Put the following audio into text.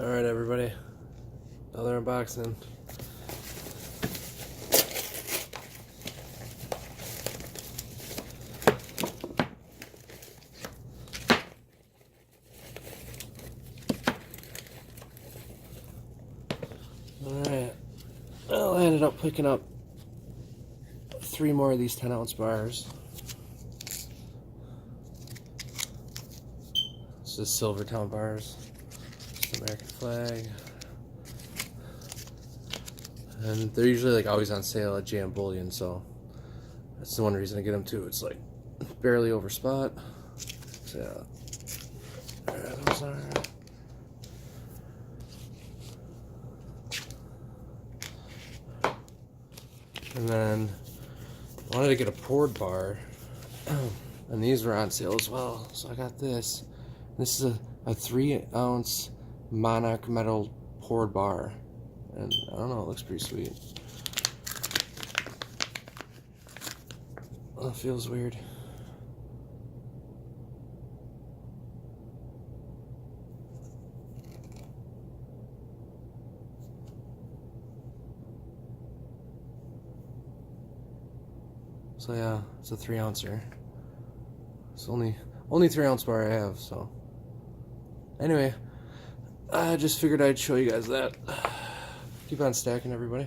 Alright everybody, another unboxing. Alright, well, I ended up picking up 3 more of these 10-ounce bars. This is SilverTowne Bars. Just American flag. And they're usually like always on sale at JM Bullion, so that's the one reason I get them too. It's like barely over spot. So yeah, there those are. And then I wanted to get a poured bar, and these were on sale as well. So I got this. This is a 3-ounce Monarch metal poured bar, and I don't know, it looks pretty sweet. Oh, it feels weird. So yeah, it's a 3-ouncer. It's only 3-ounce bar I have, so anyway, I just figured I'd show you guys that. Keep on stacking, everybody.